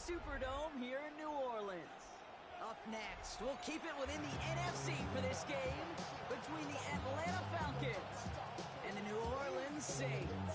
Superdome here in New Orleans. Up next, we'll keep it within the NFC for this game between the Atlanta Falcons and the New Orleans Saints.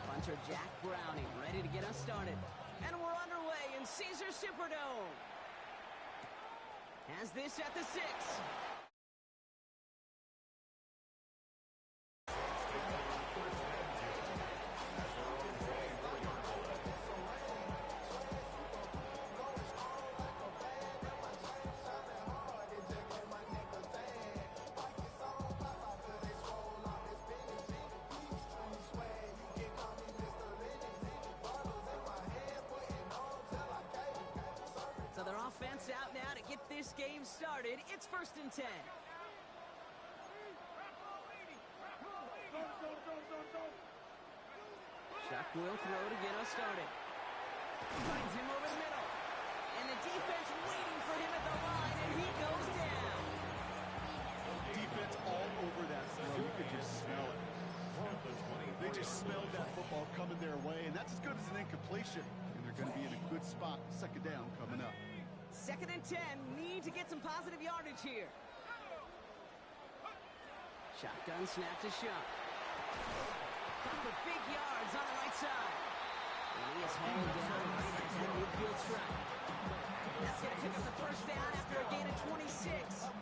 Punter Jack Browning ready to get us started. And we're underway in Caesars Superdome. Has this at the 6. So their offense out now to get this game started. It's 1st and 10. Chuck will throw to get us started. Finds him over the middle. And the defense waiting for him at the line, and he goes down. Defense all over that throw. You could just smell it. They just smelled that football coming their way, and that's as good as an incompletion. And they're going to be in a good spot. 2nd down coming up. 2nd and 10. Need to get some positive yardage here. Shotgun snap to Shuck. Got for big yards on the right side. And he is hauled down right at that midfield stripe. That's going to pick up the 1st down after a gain of 26.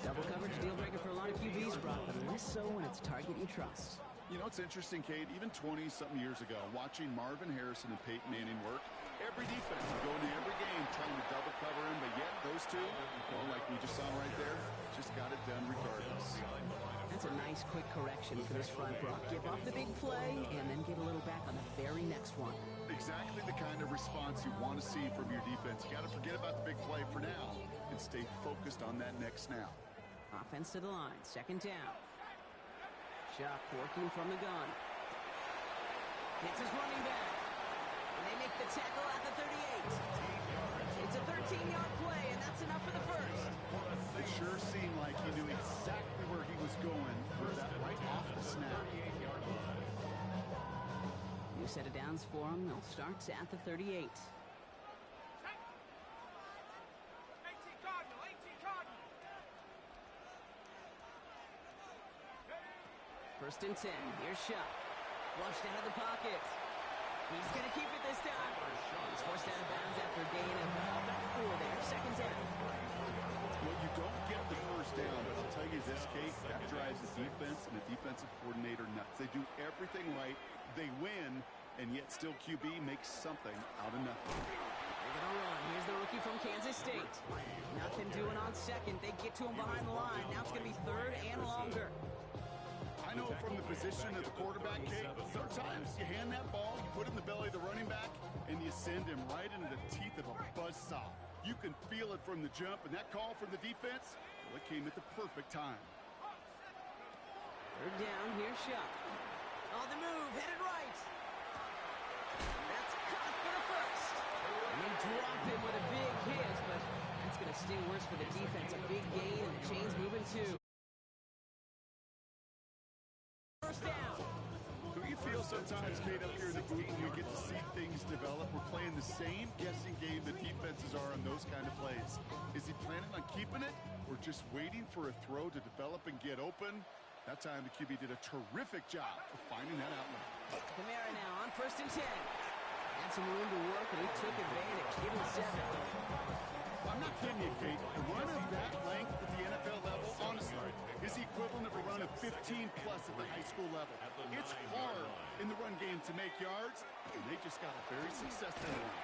Double coverage deal breaker for a lot of QBs, Brock, but less so when it's a target you trust. You know, it's interesting, Kate, even 20-something years ago, watching Marvin Harrison and Peyton Manning work, every defense would go into every game trying to double cover him, but yet those two, well, like we just saw right there, just got it done regardless. That's a nice quick correction for this front, Brock. Give up the big play and then get a little back on the very next one. Exactly the kind of response you want to see from your defense. You got to forget about the big play for now and stay focused on that next snap. Offense to the line, 2nd down. Chuck working from the gun. Hits his running back. And they make the tackle at the 38. It's a 13-yard play, and that's enough for the 1st. It sure seemed like he knew exactly where he was going with that right off the snap. New set of downs for him. They'll start at the 38. 1st and 10. Here's Shuck. Flushed out of the pocket. He's going to keep it this time. He's forced out of bounds after a gain of about 4 there. 2nd down. Well, you don't get the 1st down, but I'll tell you this, Kate, that drives the defense and the defensive coordinator nuts. They do everything right. They win, and yet still QB makes something out of nothing. They're going to run. Here's the rookie from Kansas State. Nothing doing on 2nd. They get to him behind the line. Now it's going to be 3rd and longer. I know from the position of the quarterback, Kate, sometimes you hand that ball, you put it in the belly of the running back, and you send him right into the teeth of a buzzsaw. You can feel it from the jump, and that call from the defense, well, it came at the perfect time. 3rd down, here's Shuck. On the move, headed right. That's caught for the 1st. And they drop him with a big hit, but that's going to sting worse for the defense. A big gain, and the chain's moving too. 1st down. Don't you feel sometimes, Kate, up here in the booth when we get to see things develop? We're playing the same guessing game the defenses are on those kind of plays. Is he planning on keeping it or just waiting for a throw to develop and get open? That time the QB did a terrific job of finding that outlet. Kamara now on 1st and 10. Had some room to work, and he took advantage. Give him 7. I'm not kidding you, Kate. A run of that length at the NFL level, honestly, is the equivalent of a run of 15-plus at the high school level. It's hard in the run game to make yards, and they just got a very successful one.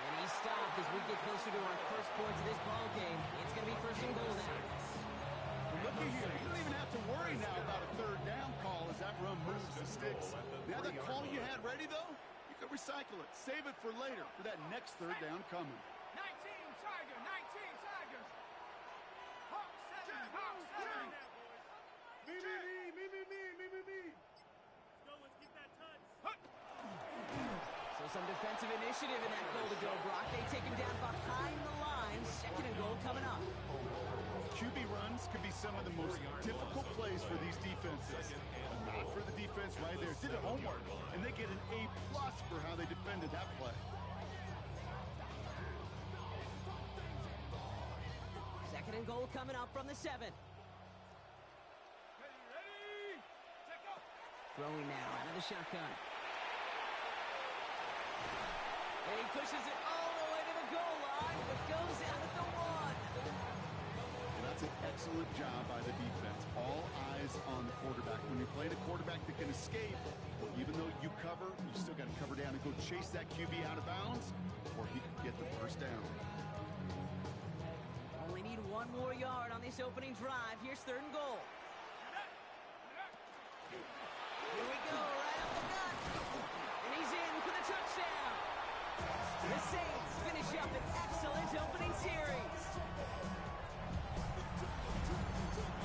And he stopped as we get closer to our first points of this ball game. It's going to be 1st and goal now. Well, looky here. You don't even have to worry now about a 3rd down call as that run moves the sticks. Now that call you had ready, though, you could recycle it. Save it for later for that next 3rd down coming. So some defensive initiative in that goal to go, Brock. They take him down behind the line. Second and goal coming up. QB runs could be some of the most difficult plays for these defenses. Not for the defense right there. Did their homework, and they get an A+ for how they defended that play. Second and goal coming up from the 7. Throwing now out of the shotgun. And he pushes it all the way to the goal line, but goes out at the 1. And that's an excellent job by the defense. All eyes on the quarterback. When you're playing a quarterback that can escape, even though you cover, you still got to cover down and go chase that QB out of bounds before he can get the first down. Only need 1 more yard on this opening drive. Here's third and goal. Here we go, right up the gut. And he's in for the touchdown. The Saints finish up an excellent opening series.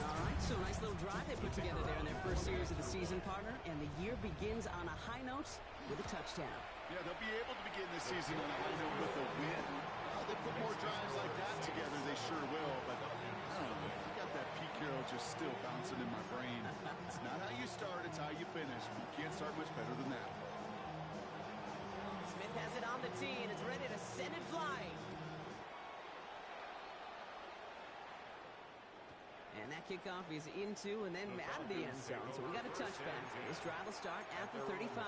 All right, so nice little drive they put together there in their first series of the season, partner. And the year begins on a high note with a touchdown. Yeah, they'll be able to begin this season on a high note with a win. They put more drives like that together, they sure will. But I don't know, I got that Pete Carroll just still bouncing in my brain. It's not how you start, it's how you finish. You can't start much better than that. Smith has it on the tee, and it's ready to send it flying. And that kickoff is into and then out of the end zone. So we got a touchback. This drive will start at the 35.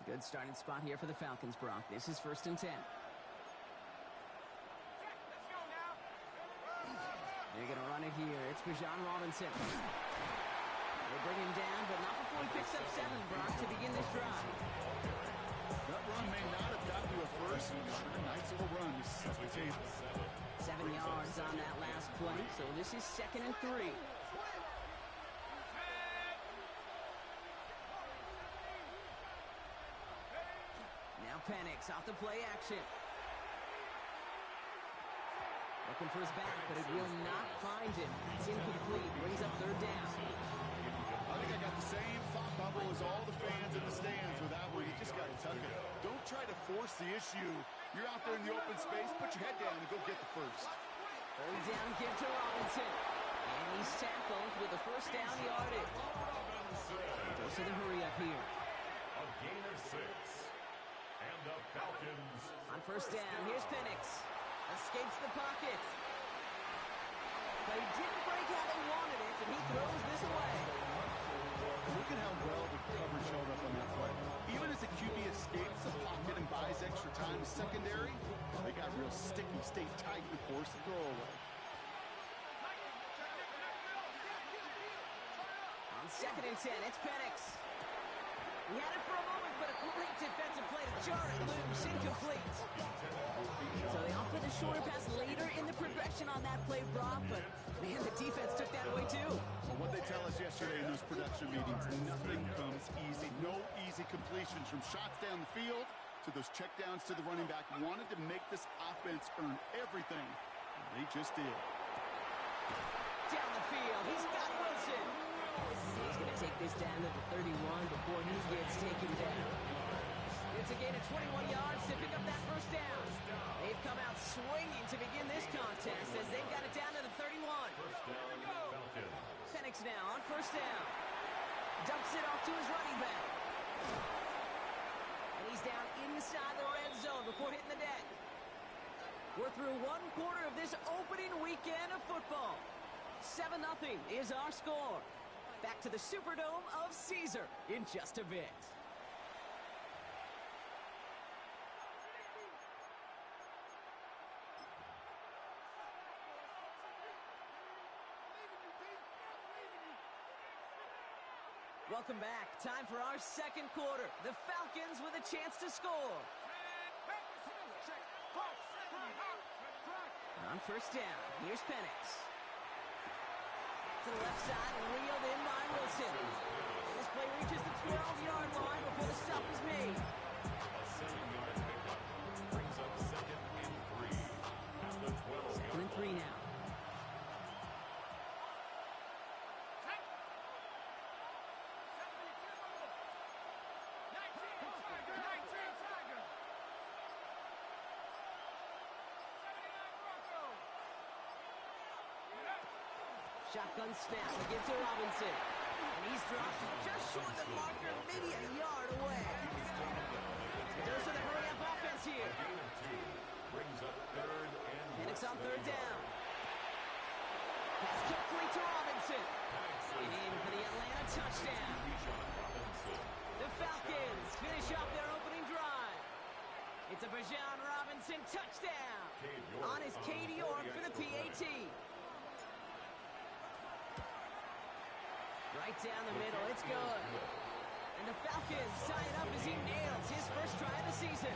Good starting spot here for the Falcons, Brock. This is 1st and 10. They're going to run it here. It's Bijan Robinson. They bring him down, but not before he picks up 7, Brock, to begin this drive. That run may not have gotten you a first. Nice little run to set the table. 7 yards on that last play, so this is 2nd and 3. Now Penix off the play action. Looking for his back, but it will not find him. It's incomplete. Brings up 3rd down. I think I got the same thought bubble as all the fans in the stands with that one. You just got to tuck it. Don't try to force the issue. You're out there in the open space. Put your head down and go get the first. 3rd down give to Robinson. And he's tackled with the first down yardage. Goes to the hurry up here. A gain of 6. And the Falcons. On 1st down, here's Penix. Escapes the pocket. They didn't break how they wanted it, and he throws this away. Look at how well the coverage held up on that play. Even as the QB escapes the pocket and buys extra time to secondary, they got real sticky, stayed tight, and forced the throw away. On 2nd and 10, it's Penix. He had it for a moment, but a great defensive play to jar it loose, incomplete. So they offer the shorter pass later in the progression on that play, Brock, but man, the defense took that away too. Well, what they tell us yesterday in those production meetings, nothing comes easy. No easy completions from shots down the field to those checkdowns to the running back. Wanted to make this offense earn everything. They just did. Down the field, he's got Wilson. He's going to take this down to the 31 before he gets taken down. It's a gain of 21 yards to pick up that first down. They've come out swinging to begin this contest as they've got it down to the 31. Penix now on 1st down. Dumps it off to his running back. And he's down inside the red zone before hitting the deck. We're through 1 quarter of this opening weekend of football. 7-0 is our score. Back to the Superdome of Caesar in just a bit. Welcome back. Time for our second quarter. The Falcons with a chance to score. On first down, here's Penix. To the left side, reeled in by Wilson. This play reaches the 12-yard line before the stop is made. A 7-yard pickup brings up 2nd and 3 at the 12. 2nd and 3 now. Shotgun snap, we give to Robinson. And he's dropped just short of the marker, maybe a yard away. It goes to the hurry-up offense here. Gain of 2 brings up 3rd and Penix on 3rd down. Pass complete to Robinson. And in for the Atlanta touchdown. The Falcons finish off their opening drive. It's a Bijan Robinson touchdown. On his Cade York for the PAT. Right down the middle, it's good. And the Falcons tie it up as he nails his first try of the season.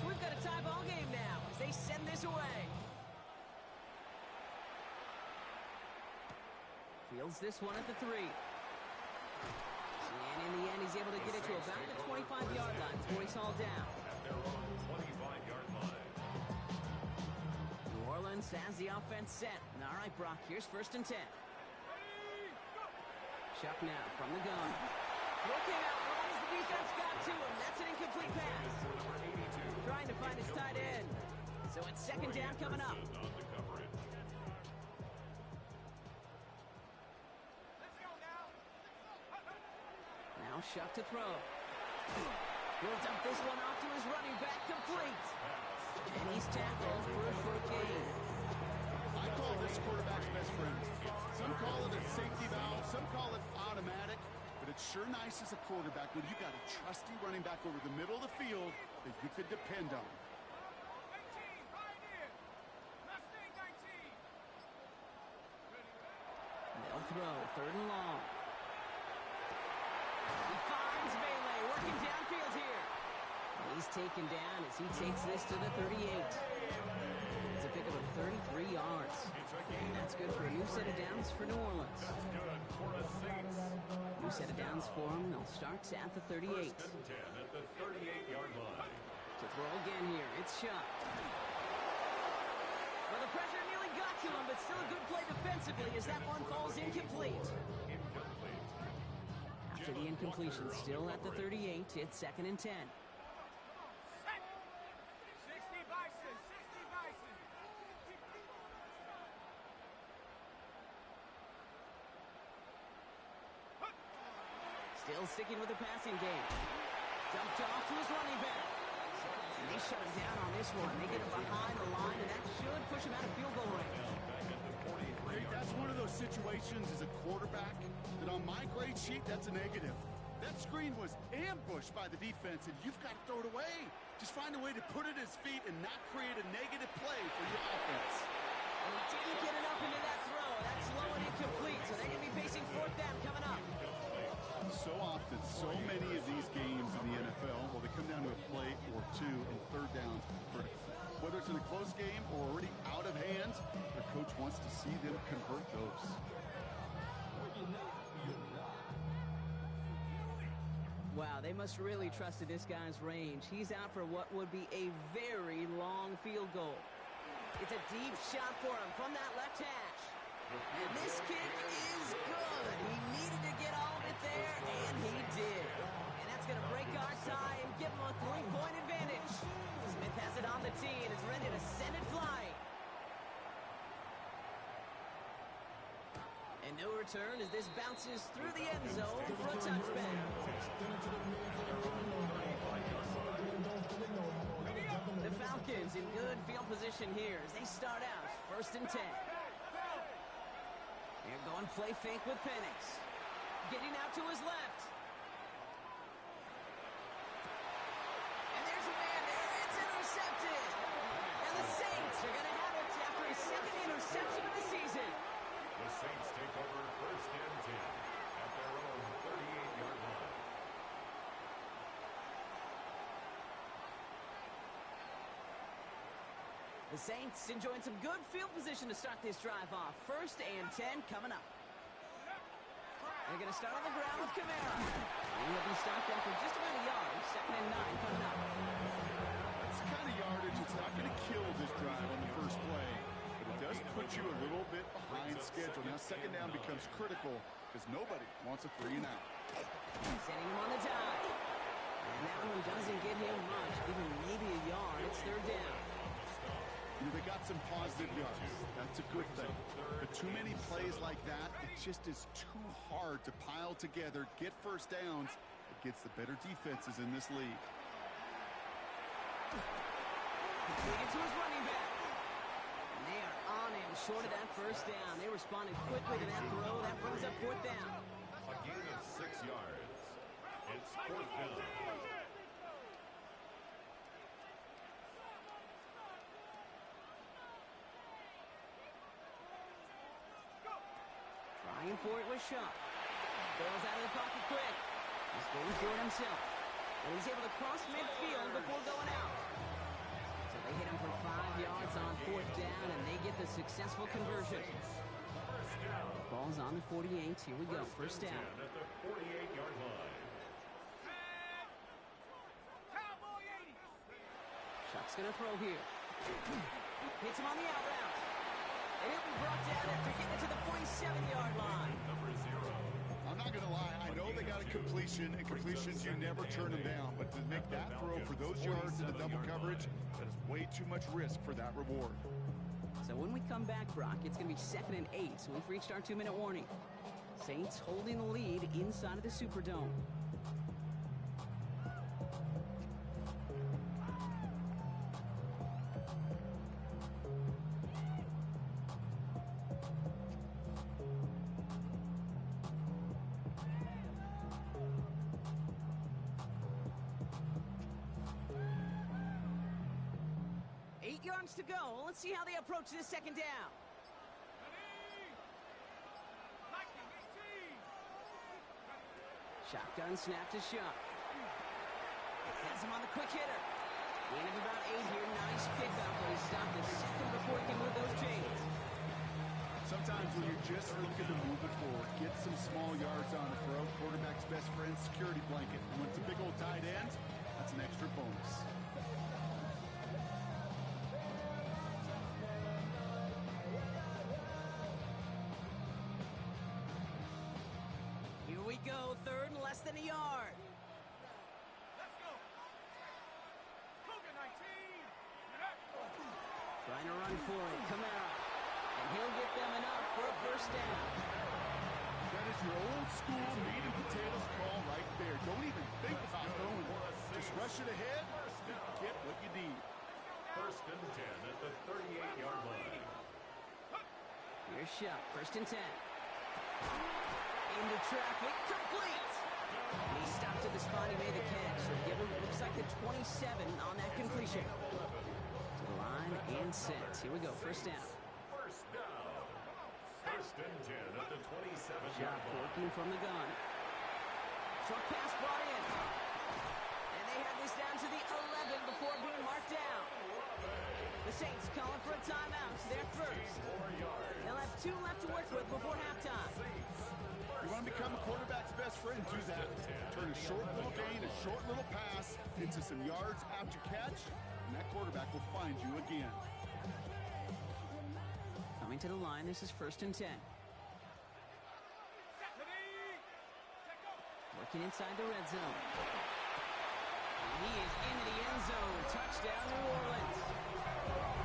So we've got a tie ball game now as they send this away. Fields this one at the 3. And in the end, he's able to get it to about the 25-yard line before he's hauled down. At their own 25-yard line. New Orleans has the offense set. All right, Brock, here's 1st and 10. Chuck now from the gun. Throw came out right as the defense got to him. That's an incomplete pass. Trying to find his tight end. So it's 2nd down coming up. On the coverage. Now Shuck to throw. He'll dump this one off to his running back, complete. And he's tackled for a short gain. I call this quarterback's best friend. Some call it a safety valve, some call it automatic, but it's sure nice as a quarterback when you got a trusty running back over the middle of the field that you could depend on. They'll throw, 3rd and long. He finds Bailey working downfield here. And he's taken down as he takes this to the 38. It's a pickup of 33 yards. And that's good for a new set of downs for New Orleans. Good for a Saints. New set of downs for them. They'll start at the 38. 1st and 10 at the 38-yard line. To throw again here, it's Shuck. Well, the pressure nearly got to him, but still a good play defensively as that one falls incomplete. Incomplete. After the incompletion, still at the 38, it's 2nd and 10. 60 Bison, 60 Bison. Still sticking with the passing game. Dumped off to his running back. And they shut him down on this one. They get him behind the line, and that should push him out of field goal range. Hey, that's one of those situations as a quarterback that on my grade sheet, that's a negative. That screen was ambushed by the defense, and you've got to throw it away. Just find a way to put it at his feet and not create a negative play for your offense. And he didn't get enough into that throw. That's low and incomplete, so they're going to be facing 4th down coming up. So often, so many of these games in the NFL, well, they come down to a play or two, and 3rd downs critical. Whether it's in a close game or already out of hand, their coach wants to see them convert those. Wow, they must really trusted this guy's range. He's out for what would be a very long field goal. It's a deep shot for him from that left hash. And this kick is good. He needed to get all of it there, and he did. And that's going to break our tie and give him a 3-point advantage. Smith has it on the tee and is ready to send it flying. And no return as this bounces through the end zone for a touchback. The Falcons in good field position here as they start out 1st and 10. They're going play fake with Penix. getting out to his left. And there's a man there. It's intercepted. And the Saints are going to have it after his second interception of the season. The Saints take over first and 10 at their own 38-yard line. The Saints enjoying some good field position to start this drive off. First and 10 coming up. They're going to start on the ground with Kamara. And he'll be stopped after just about a yard. Second and 9 coming up. That's the kind of yardage it's not going to kill this drive on the first play, but it does put you a little bit behind schedule. Now second down becomes critical because nobody wants a 3 and out. Setting him on the dive. And that one doesn't get him much, even maybe a yard. It's third down. You know, they got some positive yards. That's a good thing. But too many plays like that, it just is too hard to pile together, get first downs against the better defenses in this league. Completed to his running back. And they are on him short of that first down. They responded quickly to that throw. That brings up fourth down. A gain of 6 yards. It's fourth down. Trying for it with Shuck. Bails out of the pocket quick. He's going for it himself. And he's able to cross midfield before going out. So they hit him for 5 yards on fourth down, and they get the successful conversion. The ball's on the 48. Here we go. First down. At the 48-yard line. Cowboy 80. Shuck's going to throw here. Hits him on the out route. And he'll be brought down after getting to the 47-yard line. Number 0. I'm not going to lie. I know they got a completion, and completions, you never turn them down. But to make that throw for those yards in the double coverage, that is way too much risk for that reward. So when we come back, Brock, it's going to be second and 8. So we've reached our 2-minute warning. Saints holding the lead inside of the Superdome. To go. Let's see how they approach this second down. Shotgun snap to Shuck. Has him on the quick hitter. Gain of about 8 here. Nice pickup, but he stopped a second before he can move those chains. Sometimes when you're just looking to move it forward, get some small yards on the throw. Quarterback's best friend, security blanket. And when it's a big old tight end, that's an extra bonus. Go third and less than a yard. Let's go. Cougar 19. Trying to run for it. Kamara. And he'll get them enough for a first down. That is your old school meat and potatoes call right there. Don't even think about throwing it. Just rush it ahead and get what you need. First and 10 at the 38-yard line. Here's Shuck. First and 10. Into traffic, complete. And he stopped at the spot he made the catch. So give him, looks like the 27 on that completion. To the line and set. Here we go, first down. First down. First and 10 at the 27-yard Shuck line. working from the gun. Short pass brought in. And they have this down to the 11 before being marked down. The Saints calling for a timeout. They're first. They'll have 2 left to work with before halftime. You want to become a quarterback's best friend, do that. Turn a short little gain, a short little pass into some yards after catch, and that quarterback will find you again. Coming to the line, this is first and 10. Working inside the red zone. And he is into the end zone. Touchdown, New Orleans.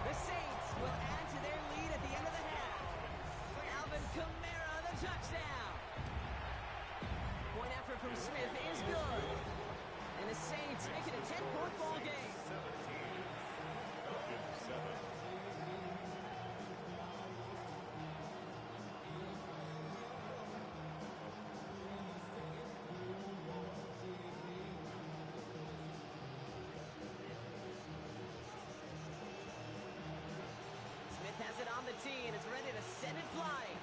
The Saints will add to their lead at the end of the half. Alvin Kamara, the touchdown. Point effort from Smith is good. And the Saints make it a 10-point ball game. 17. Falcons 7. the tee, and it's ready to send it flying.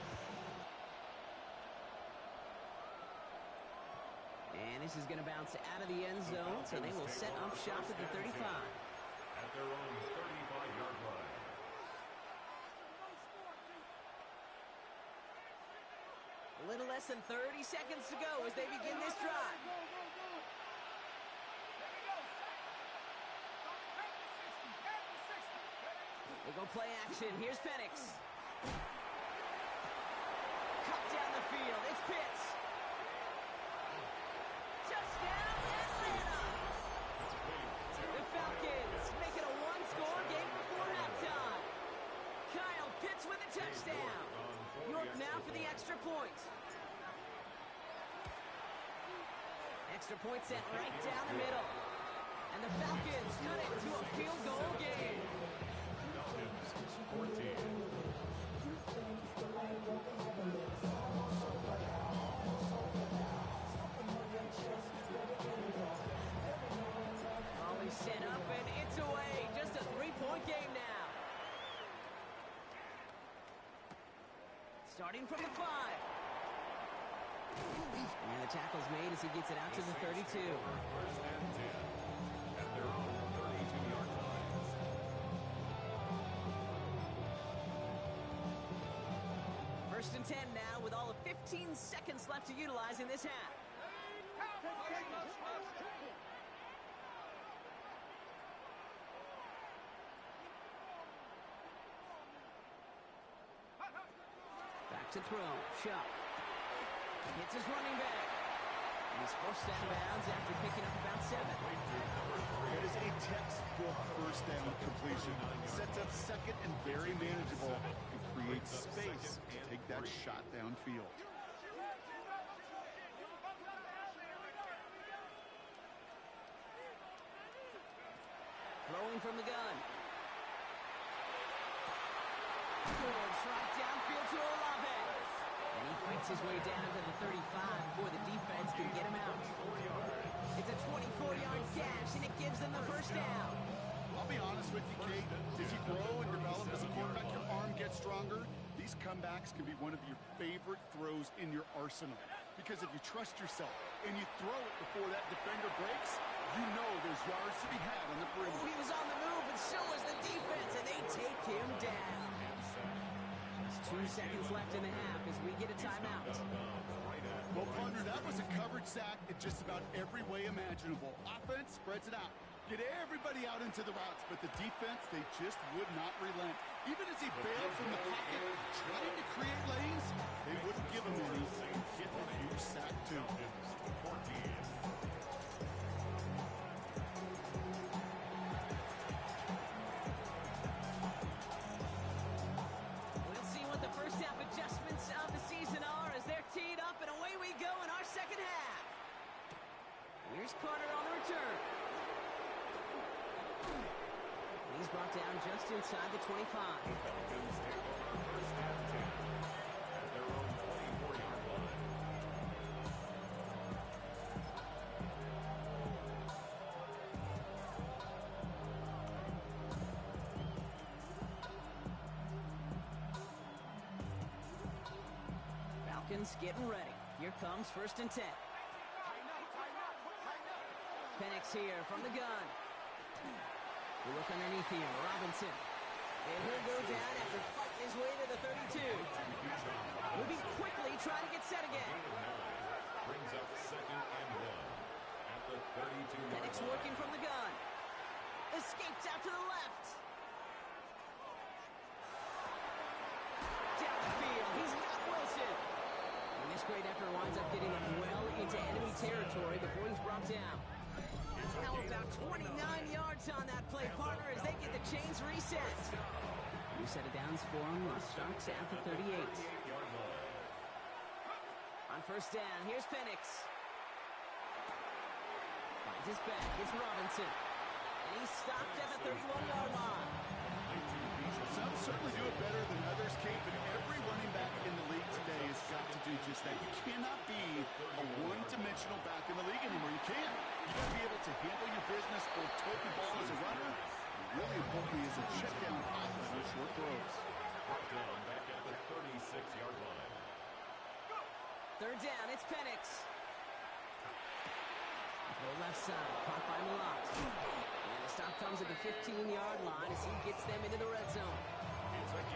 And this is going to bounce out of the end zone, so they will set up shop at the 35. At their own 35-yard line. A little less than 30 seconds to go as they begin this drive. They go play action. Here's Penix. Cut down the field. It's Pitts. Touchdown, Atlanta! The Falcons make it a one-score game before halftime. Kyle Pitts with a touchdown. York now for the extra point. Extra point set right down the middle. And the Falcons cut it to a field goal game. Falcons 14. Volley set up and it's away. Just a three-point game now. Starting from the 5. And the tackle's made as he gets it out to the 32. First and 10. At their own 32-yard line. First and 10 now with all of 15 seconds left to utilize in this half. Back to throw. Shuck. Hits his running back. And he's forced out of bounds after picking up about 7. It is a textbook first down completion. Sets up second and very manageable and creates space to take that shot downfield. Throwing from the gun. Throws right downfield to Olave. And he fights his way down to the 35 before the defense can get him out. It's a 24-yard gash, and it gives them the first down. I'll be honest with you, Kate. As you grow and develop as a quarterback, your arm gets stronger. These comebacks can be one of your favorite throws in your arsenal. Because if you trust yourself and you throw it before that defender breaks, you know there's yards to be had on the perimeter. Oh, he was on the move, and so was the defense, and they take him down. Just 2 seconds left in the half as we get a timeout. Well, partner, that was a coverage sack in just about every way imaginable. Offense spreads it out. Get everybody out into the routes, but the defense, they just would not relent. Even as he bailed from the pocket, trying to create lanes, they wouldn't give him any. Get a huge sack, too. 14. We'll see what the first half adjustments of the season are as they're teed up, and away we go in our second half. Here's Carter on the return. And he's brought down just inside the 25. Falcons take over first and 10. At their own 24-yard line. Falcons getting ready. Here comes first and 10. Penix here from the gun. We look underneath here. Robinson. And he'll go down after fighting his way to the 32. Moving quickly, trying to get set again. Brings up second and 1. At the 32-yard Penix line. working from the gun. Escapes out to the left. Down the field. He's got Wilson. And this great effort winds up getting him well into enemy territory before he's brought down. Now about 29 yards on that play, partner, as they get the chains reset. New set of downs for him. It starts at the 38. 38-yard line. On first down, here's Penix. Finds his back. It's Robinson. And he's stopped at the 31-yard line. Some certainly do it better than others, Kate, but every running back in the league today has got to do just that. You cannot be a one-dimensional back in the league anymore. You can't. You got to be able to handle your business or tote the ball as a runner. And really importantly, as a check down option on short throws. Brought down back at the 36-yard line. Third down, it's Penix. Throw left side, caught by Malott. And the stop comes at the 15-yard line as he gets them into the red zone.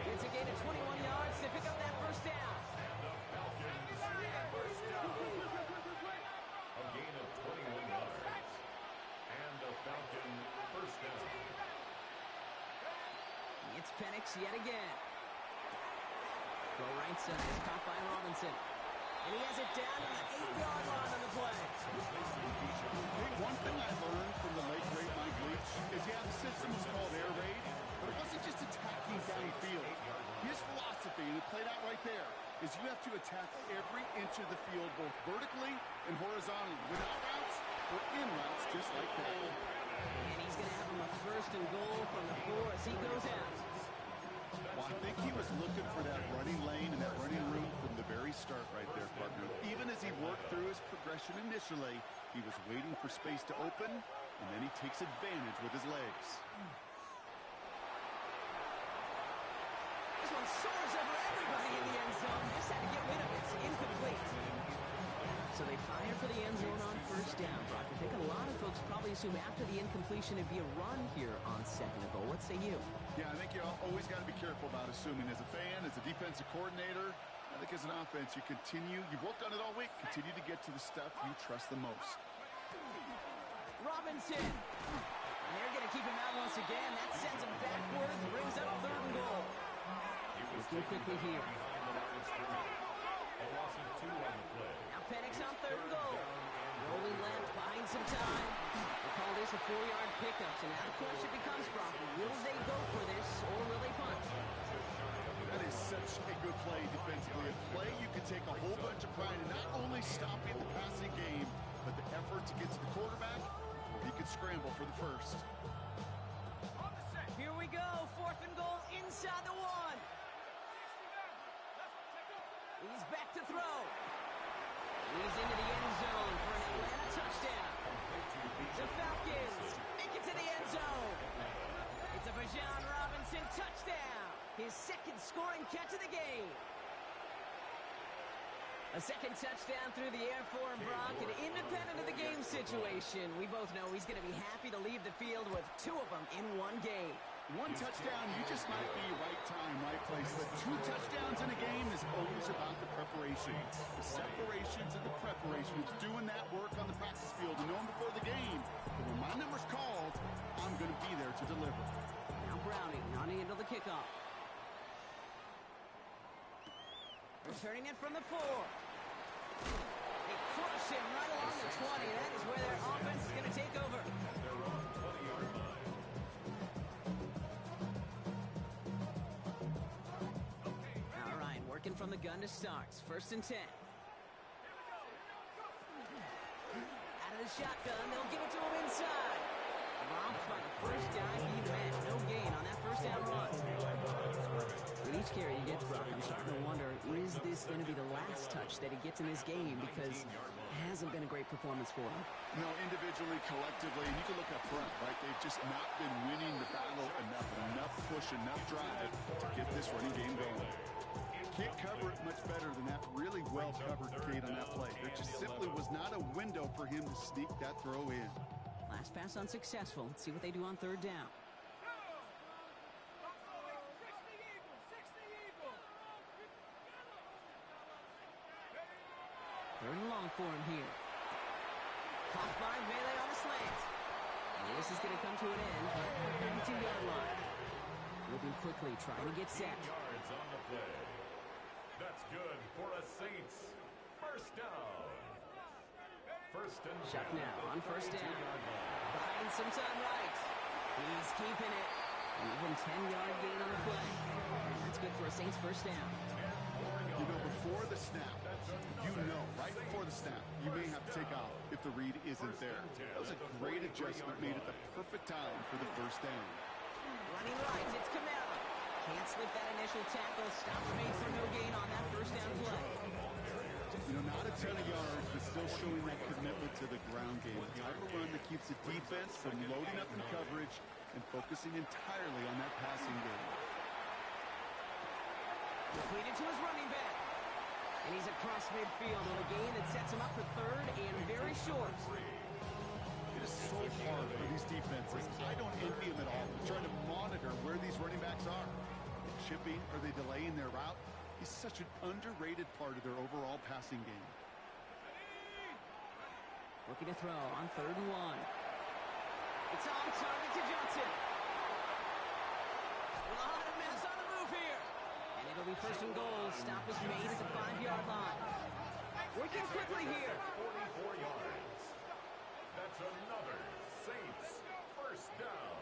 It's a gain of 21 yards to pick up that first down. The Falcons first down. A gain of 21 yards. And the Falcon first down. It's Penix yet again. Throw right side is caught by Robinson. And he has it down on the 8-yard line on the play. Hey, one thing I learned from the late great Mike Leach is, yeah, the system was called air raid, but it wasn't just attacking downfield. His philosophy, and it played out right there, is you have to attack every inch of the field, both vertically and horizontally, without routes or in routes, just like that. And he's going to have him a first and goal from the 4 as he goes out. Well, I think he was looking for that running lane and that running room from the very start right there, partner. Even as he worked through his progression initially, he was waiting for space to open, and then he takes advantage with his legs. This one soars over everybody in the end zone. Just had to get rid of it. It's incomplete. So they fire for the end zone on first down, Brock. I think a lot of folks probably assume after the incompletion it'd be a run here on second and goal. What say you? Yeah, I think you always got to be careful about assuming. As a fan, as a defensive coordinator, I think as an offense, you've worked on it all week, continue to get to the stuff you trust the most. Robinson. And they're going to keep him out once again. That sends him backwards, brings up third and goal. Looking quickly here. A loss of 2 on the play. Now Penix on third and goal. Rolling left, buying some time. They call this a 4-yard pickup. So now the question becomes, Brock, will they go for this or will they punt? That is such a good play defensively. A play you can take a whole bunch of pride in, not only stopping the passing game, but the effort to get to the quarterback before he could scramble for the first. Here we go, fourth and goal inside the 1. He's back to throw. He's into the end zone for an Atlanta touchdown. The Falcons make it to the end zone. It's a Bijan Robinson touchdown. His second scoring catch of the game. A second touchdown through the air for him, Brock, and independent of the game situation. We both know he's going to be happy to leave the field with 2 of them in one game. One touchdown, you just might be right time, right place. But 2 touchdowns in a game is always about the preparation. The separations and the preparations, doing that work on the practice field and knowing before the game. But when my number's called, I'm going to be there to deliver. Now Browning on the end of the kickoff. Returning it from the 4. They crush him right along the 20. That is where their offense is going to take over. Their own 20-yard line. All right, working from the gun to start. First and 10. Out of the shotgun, they'll give it to him inside. Romped by the first guy he met. No gain on that first down run. With each carry he gets, Brock, I'm starting to wonder, is this going to be the last touch that he gets in this game? Because it hasn't been a great performance for him. No, individually, collectively, and you can look up front, right? They've just not been winning the battle enough push, enough drive to get this running game going. Can't cover it much better than that. Really well covered, Kate, on that play. There just simply was not a window for him to sneak that throw in. Last pass unsuccessful. Let's see what they do on third down. Third and long for him here. Caught by Melee on a slant. And this is going to come to an end right at the 32-yard line. Moving quickly, trying to get set. 8 yards on the play. That's good for a Saints first down. First and Shot now on first down. 32-yard line. Buying some time right. He's keeping it. Even 10-yard gain on the play. And that's good for a Saints first down. You know, before the snap, you know, right before the snap, you may have to take off if the read isn't there. That was a great adjustment made at the perfect time for the first down. Running right, it's Kamara. Can't slip that initial tackle. Stops made for no gain on that first down play. You know, not a ton of yards, but still showing that commitment to the ground game. The type of run that keeps the defense from loading up in coverage and focusing entirely on that passing game. Completed to his running back. And he's across midfield on a gain that sets him up for third and very short. It is so hard for these defenses. I don't envy them at all. They're trying to monitor where these running backs are. They're chipping, are they delaying their route? He's such an underrated part of their overall passing game. Looking to throw on 3rd and 1. It's on target to Johnson. A lot of minutes on the move here. And it'll be 1st and goal. Stop is made at the 5-yard line. Working quickly here. 44 yards. That's another Saints first down.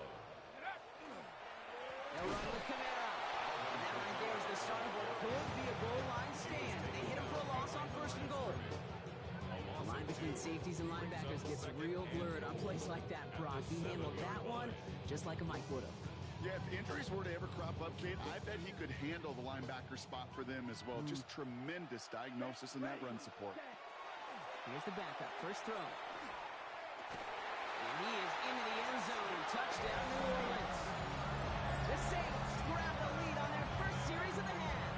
They'll run with Kamara. And that right there is the start of what could be a goal line stand. They hit him for a loss on 1st and goal. The line between safeties and linebackers gets real blurred on plays like that, Brock. He handled that one just like a Mike would have. Yeah, if injuries were to ever crop up, Kate, I bet he could handle the linebacker spot for them as well. Just tremendous diagnosis in that run support. Here's the backup. First throw. And he is into the end zone. Touchdown, New Orleans. The Saints grab the lead on their first series of the half.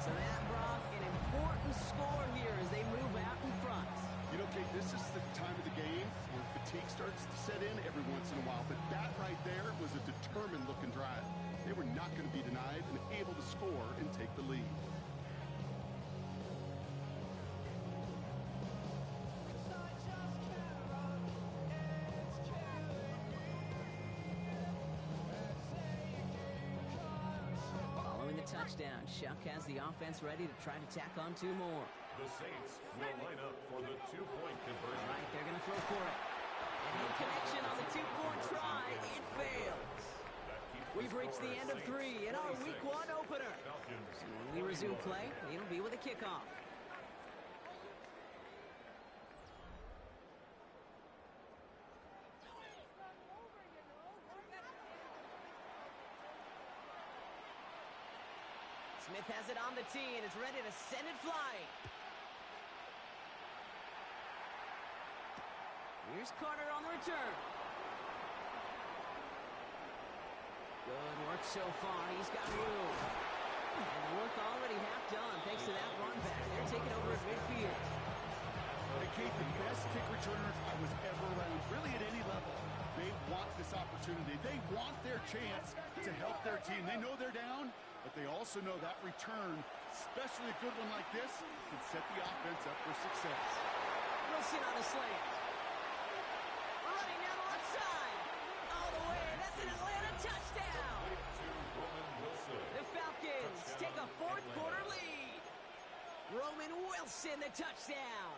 So that, Brock, an important score here as they move out in front. You know, Kate, this is the time of the game where fatigue starts to set in every once in a while. But that right there was a determined-looking drive. They were not going to be denied and able to score and take the lead. Following the touchdown, Shuck has the offense ready to try to tack on 2 more. The Saints will line up for the 2-point conversion. All right, they're going to throw for it. And no connection on the 2-point try. It fails. We've reached the end of 3 in our Week 1 opener. And when we resume play, it'll be with a kickoff. Smith has it on the tee, and it's ready to send it flying. Here's Carter on the return. Good work so far. He's got room. And the work already half done thanks to that run back. They're taking over at midfield. Hey, Kate, the best kick returners I was ever around, really at any level. They want this opportunity. They want their chance to help their team. They know they're down, but they also know that return, especially a good one like this, can set the offense up for success. Wilson on a slant. Running down the left side. All the way. That's an Atlanta touchdown. The Falcons take a 4th quarter lead. Roman Wilson, the touchdown.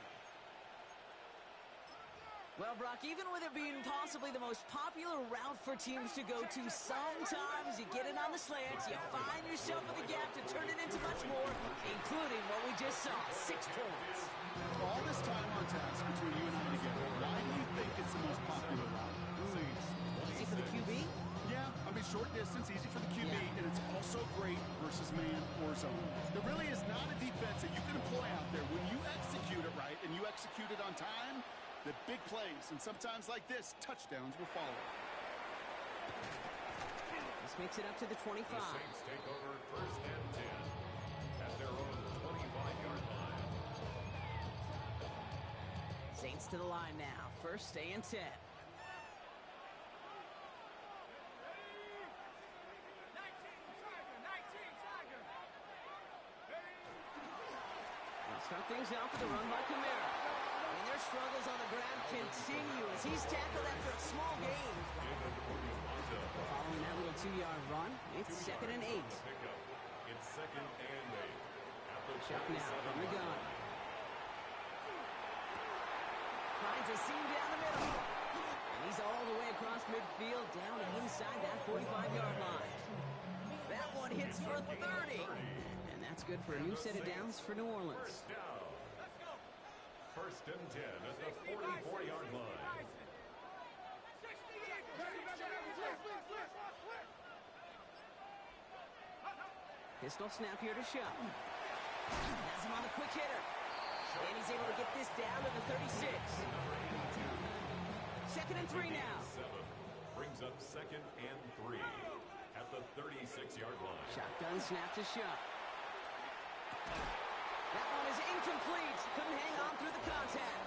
Well, Brock, even with it being possibly the most popular route for teams to go to, sometimes you get it on the slants, you find yourself with a gap to turn it into much more, including what we just saw, 6 points. All this time on task between you and I together, why do you think it's the most popular route? Easy for the QB? Yeah, I mean, short distance, easy for the QB, Yeah. and it's also great versus man or zone. There really is not a defense that you can employ out there. When you execute it right and you execute it on time, the big plays, and sometimes like this, touchdowns will follow. This makes it up to the 25. The Saints take over 1st and 10 at their own 25-yard line. Saints to the line now. 1st and 10. 19 Tiger. We'll start things off with a run by Kamara. And their struggles on the ground continue as he's tackled after a small gain. Following that little 2-yard run, it's 2nd and 8. It's 2nd and 8. Chuck now from the gun. Finds a seam down the middle. And he's all the way across midfield, down inside that 45-yard line. That one hits for 30. And that's good for a new set of downs for New Orleans. First down. 1st and 10 at the 44-yard line. Pistol snap here to Shuck. Has him on the quick hitter. And he's able to get this down to the 36. 2nd and 3 now. 7 brings up 2nd and 3 at the 36-yard line. Shotgun snap to Shuck. That one is incomplete. Couldn't hang on through the contact.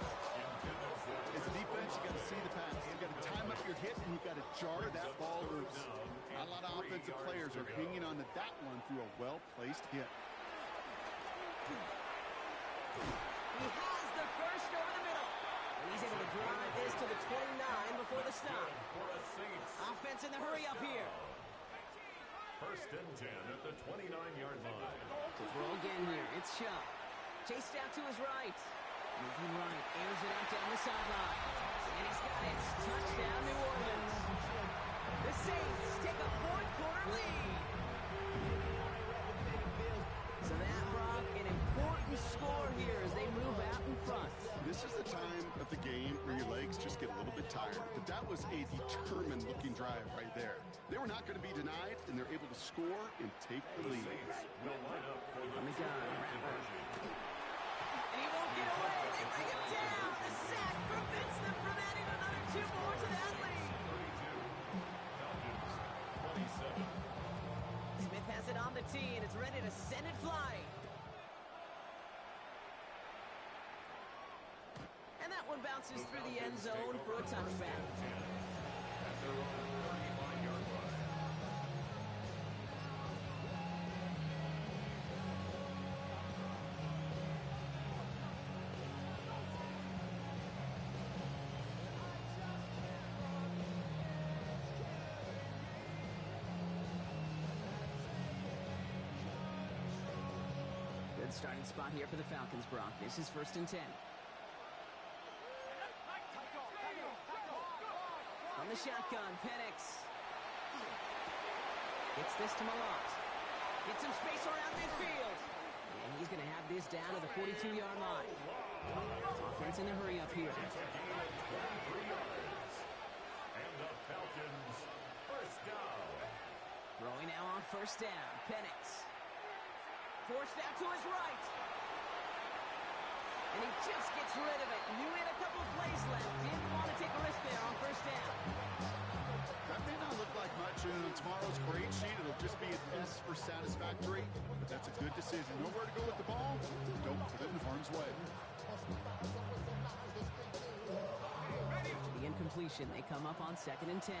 As a defense, you got to see the pass. You got to time up your hit, and you got to jar that ball loose. Not a lot of offensive players are hanging on to that one through a well-placed hit. He has the first over the middle. And he's able to drive this to the 29 before the stop. Offense in the hurry up here. First and 10 at the 29-yard line. To throw again here, it's Shuck. Chased out to his right. Moving right, airs it out down the sideline. And he's got it. Touchdown, New Orleans. The Saints take a fourth-quarter lead. So that, Brock, an important score here as they move out in front. This is the time of the game where your legs just get a little bit tired. But that was a determined-looking drive right there. They were not going to be denied, and they're able to score and take the lead. On the gun, Rattler. And he won't get away. They bring him down. The sack prevents them from adding another 2 more to that lead. 32, Falcons 27. Smith has it on the tee, and it's ready to send it flying. And that one bounces through the end zone for a touchback. At their own 35-yard line. Good starting spot here for the Falcons, Brock. This is 1st and 10. On the shotgun, Penix. Gets this to Malott. Gets some space around midfield. And he's going to have this down to the 42-yard line. Offense in the hurry up here. 3 yards. And the Falcons first down. Throwing now on 1st down, Penix. Forced out to his right. And he just gets rid of it. Knew he had a couple of plays left. Didn't want to take a risk there on 1st down. That may not look like much in tomorrow's grade sheet. It'll just be an S for satisfactory, but that's a good decision. Nowhere to go with the ball. Don't put it in harm's way. After the incompletion, they come up on 2nd and 10.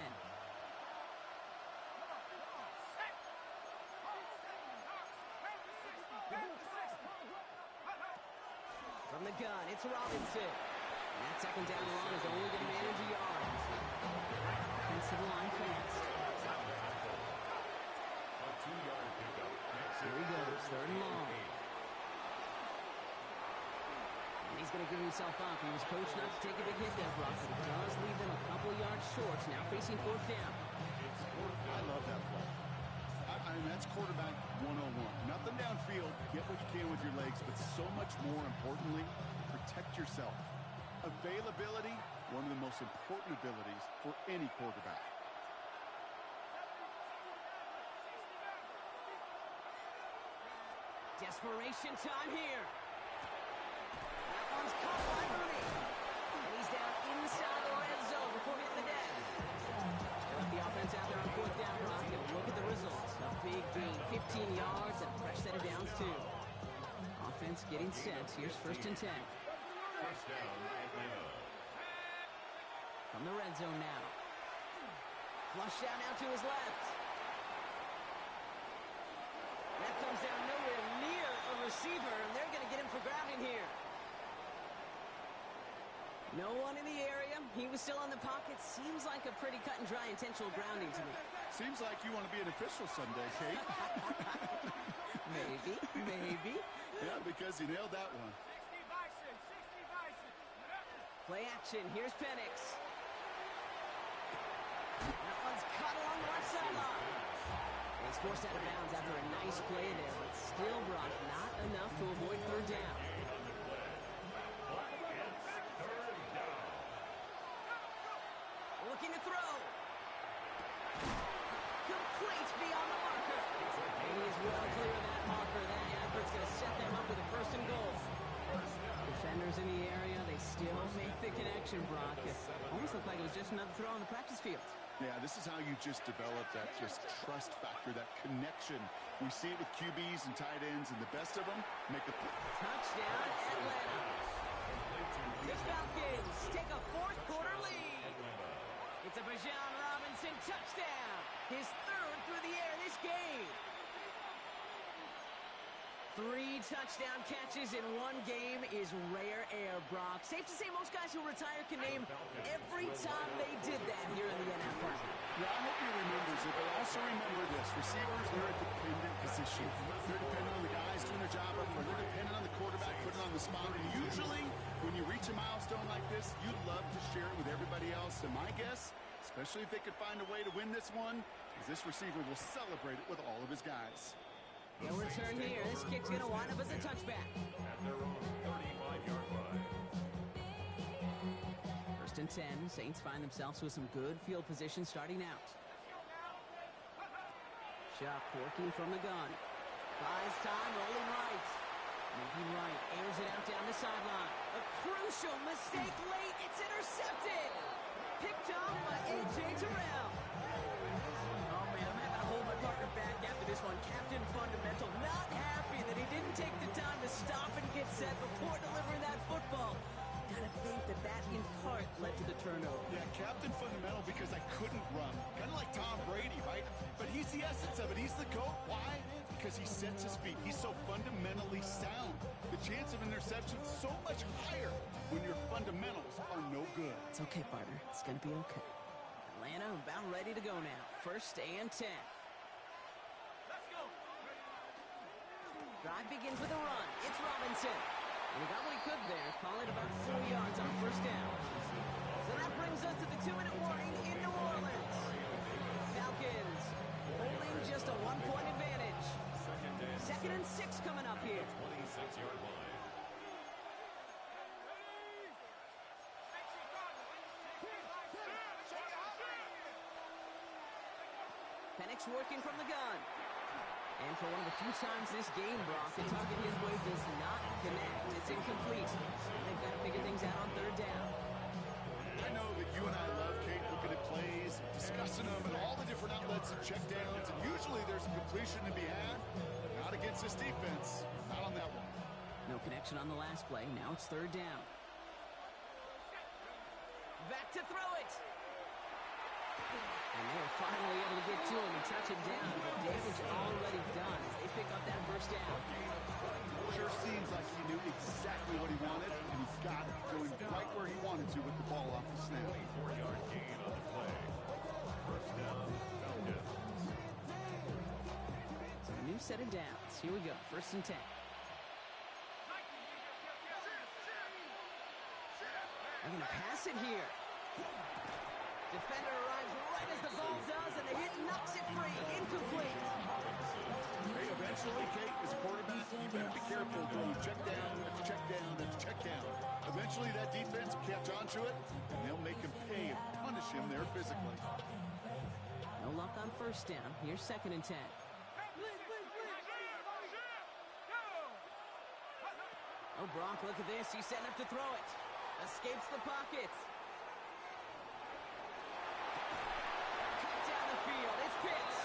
From the gun, it's Robinson. And that 2nd down and long is only going to manage a yard. Offensive line fast. A 2-yard pickup. Here he goes, 3rd and long. And he's going to give himself up. He was coached not to take a big hit there, Brock, but it does leave them a couple of yards short. Now facing 4th down. I love that play. I mean, that's quarterback 101. Nothing downfield. Get what you can with your legs, but so much more importantly, protect yourself. Availability, one of the most important abilities for any quarterback. Desperation time here. That one's caught by Mooney. And he's down inside the red zone before hitting the deck. They left the offense out there on 4th down, Brock, and look at the results. A big gain, 15 yards, and a fresh set of downs, too. Offense getting set. Here's 1st and 10. First down, Atlanta. From the red zone now. Flush out now to his left. That comes down nowhere near a receiver, and they're going to get him for grounding here. No one in the area. He was still in the pocket. Seems like a pretty cut and dry intentional grounding to me. Seems like you want to be an official someday, Kate. Maybe. Yeah, because he nailed that one. 60 Bison, 60 Bison. Play action. Here's Penix. That one's caught along the left sideline. He's forced out of bounds after a nice play there, but still, Brock, not enough to avoid 3rd down. Looking to throw. Complete beyond the marker. And he is well clear of that marker. That effort's going to set them up with a 1st and goal. Defenders in the area, they still make the connection, Brock. It almost looked like it was just another throw on the practice field. Yeah, this is how you just develop that just trust factor, that connection. We see it with QBs and tight ends, and the best of them make a Touchdown, Atlanta. The Falcons take a fourth-quarter lead. It's a Bijan Robinson touchdown. His third through the air this game. 3 touchdown catches in one game is rare air, Brock. Safe to say most guys who retire can name every time they did that here in the NFL. Yeah, I hope he remembers it, but also remember this. Receivers, they're a dependent position. They're dependent on the guys doing their job up front. They're dependent on the quarterback putting on the spot. And usually, when you reach a milestone like this, you'd love to share it with everybody else. And my guess, especially if they could find a way to win this one, is this receiver will celebrate it with all of his guys. No return here. This kick's going to wind up as a touchback. At their own 35-yard line. First and 10. Saints find themselves with some good field position starting out. Shock working from the gun. Buys time, rolling right. Moving right, airs it out down the sideline. A crucial mistake late. It's intercepted. Picked off by A.J. Terrell. Oh, man, I'm having to hold my partner back after this one. Captain Fundamental not happy that he didn't take the time to stop and get set before delivering that football. Gotta think that in part led to the turnover. Yeah, Captain Fundamental because I couldn't run. Kind of like Tom Brady, right? But he's the essence of it. He's the GOAT. Why? Because he sets his feet. He's so fundamentally sound. The chance of interception is so much higher when your fundamentals are no good. It's okay, partner. It's gonna be okay. Atlanta about ready to go now. First and 10. Let's go. Drive begins with a run. It's Robinson. And he got what he could there. Call it about 4 yards on first down. So that brings us to the 2-minute warning in New Orleans. Falcons holding just a 1-point advantage. Second and 6 coming up here. 26-yard line. Penix working from the gun. And for one of the few times this game, Brock, the target his way does not connect. It's incomplete. They've got to figure things out on third down. I know that you and I love, Kate, looking at plays, discussing them, and all the different outlets and checkdowns, and usually there's a completion to be had. Not against this defense. Not on that one. No connection on the last play. Now it's third down. Back to throw it. And they're finally able to get to him and touch it down. The damage already done as they pick up that first down. Sure seems like he knew exactly what he wanted, and he got it, going right where he wanted to with the ball off the snap. 4-yard gain on the play. First down, Falcons. So a new set of downs. Here we go. First and 10. They're going to pass it here. Defender arrives right as the ball does, and the hit knocks it free. Incomplete. Hey, eventually, Kate, as a quarterback, you better be careful throwing check down after check down after check down. Eventually, that defense will catch on to it, and they'll make him pay and punish him there physically. No luck on first down. Here's second and 10. Oh, Brock, look at this. He's setting up to throw it. Escapes the pocket. Cut down the field. It's Pitts.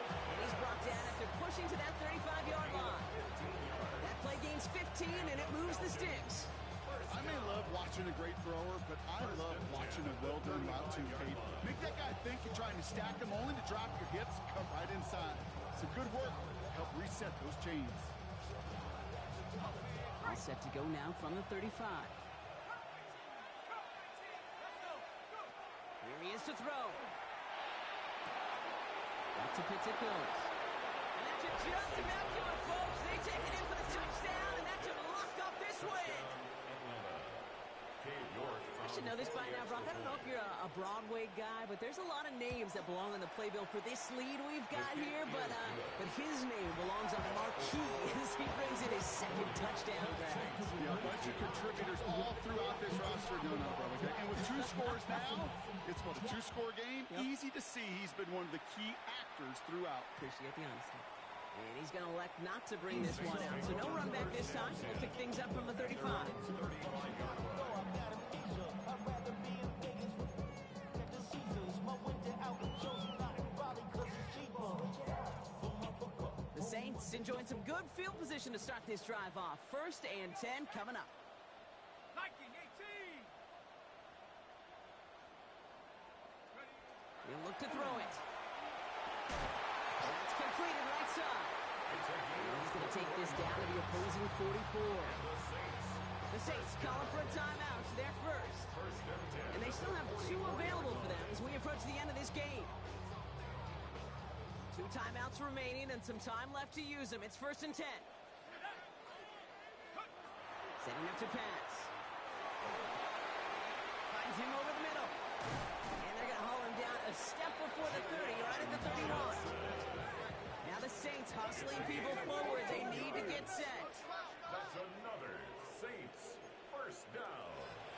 And he's brought down after pushing to that 35-yard line. That play gains 15, and it moves the sticks. I may love watching a great thrower, but I love watching a well-done route too, Kate. Make that guy think you're trying to stack him only to drop your hips and come right inside. Some good work to help reset those chains. All set to go now from the 35. Here he is to throw. Back to Pitts it goes. And that should just about do it, folks. They take it in for the touchdown, and that should lock up this win. I should know this by now, Brock. I don't know if you're a Broadway guy, but there's a lot of names that belong on the playbill for this lead we've got here. But his name belongs on the marquee as he brings in his second touchdown grab. Yeah, a bunch of contributors all throughout this roster. No, Broadway. And with 2 scores now, it's what, a 2-score game? Yep. Easy to see he's been one of the key actors throughout. Appreciate the honesty. And he's going to elect not to bring this one out. So no run back this time. We'll pick things up from the 35. Saints enjoying some good field position to start this drive off. 1st and 10 coming up. Nike 18. He'll look to throw it. That's completed right side. He's going to take this down to the opposing 44. The Saints calling for a timeout. They're first. And they still have 2 available for them as we approach the end of this game. 2 timeouts remaining and some time left to use them. It's 1st and 10. Setting up to pass. Finds him over the middle. And they're going to haul him down a step before the 30, right at the 31. Now the Saints hustling people forward. They need to get set. That's another Saints first down.